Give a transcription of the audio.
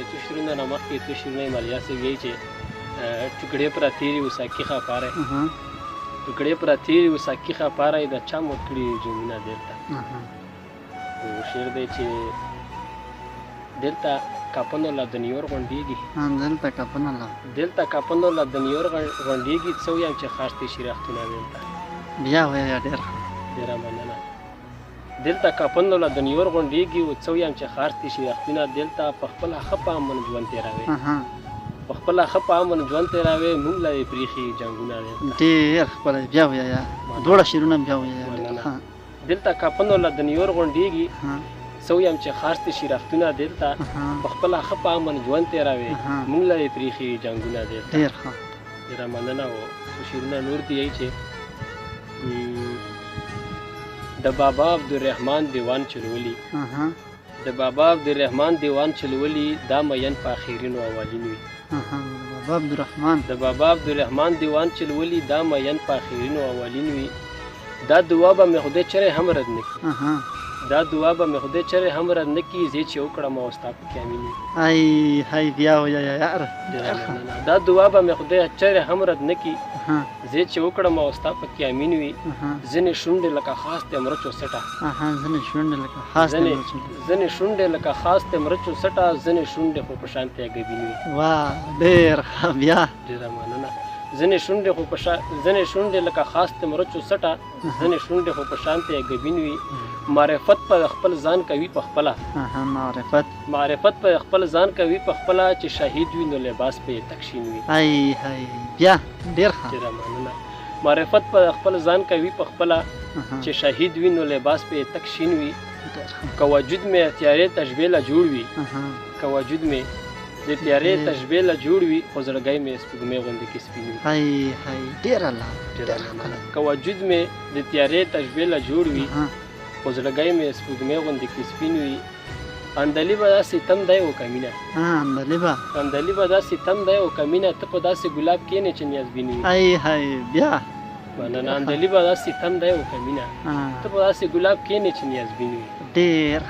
څو شعرونه نه مخکې څو شعرونه یې مالیا صاحب وایي چې ټوکړې پراتې وي وساکي خاپاره ټوکړې پراتې وي وساکي خاپاره د چا موت کړي جنونه دلته شعر دی چې دلته کاپنو لا د نیور غونډېږي دلته کاپنو لا د نیور غونډېږي څه ویم چې خاص دې شیرختونه دلته بیا وایه ډېره مننه دلته کاپنو لا د نیور غونډېږي او څه ویم چې خاص دې شیرختونه دلته په خپله ښه په امن ژوند تېروي په خپله ښه په امن ژوند تېروي موږ له یې پرېښي جنګونه ډېر ښکلی بیا وایه دواړه شعرونه بیا وایه دلته کاپنو له د نیور غونډېږي څه ویم چې خاص دې شیرختونه دلته په خپله ښه په امن ژوند تېروي موږ له یې پرېښي جنګونه دلته ډېره مننه او شعرونه نور دي یی چې د بابا عبدالرحمن دیوان چلولي د بابا عبدالرحمن دیوان چلولي دا مین په اخرینو اولین وي د بابا عبدالرحمن دیوان چلولي دا مین په اخرینو اولین وي دا دعا به مې خدای چرې هم رد نه کړي دا دعا به مې خدای چرې هم رد نه کړي زه چې وکړم او ستا پکې امین وي بیا وایه یار دا دعا به مې خدای چرې هم رد نه کړي زه چې وکړم او ستا پکې امین وي ځینې شونډې لکه خاص د مرچو سټه ځینې شونډې لکه خاص د مرچو سټه ځینې شونډې خو په شان ته ګبین وي ډېر بیا ډېره مننه ځینې شونډې لکه خاص د مرچو سټه ځینې شونډې خو په شان ته ګبین وي معرفت په خپل ځان کوي په خپله معرفت په خپل ځان کوي په خپله چې شهید وي نو لباس په یې تکشین وي بیا ډېر ډېره مننه معرفت په خپل ځان کوي په خپله چې شهید وي نو لباس په یې تکشین وي که وجود مې تیارې تشبیه له جوړ وي که وجود مې د تیارې تشبیه له جوړ وي خو زړګی مې سپوږمۍ غوندې کې سپین وي که وجود مې د تیارې تشبیه له جوړ وي خو زړګی مې سپوږمۍ غوندې کې سپین وي اندلي به داسې تم دی او کمینه اندلي به داسې تم دی او کمینه ته په داسې ګلاب کښېنې چې نیازبین وي بیا مننه اندلي به داسې تم دی او کمینه ته په داسې ګلاب کښېنې چې نیازبین وي ډېر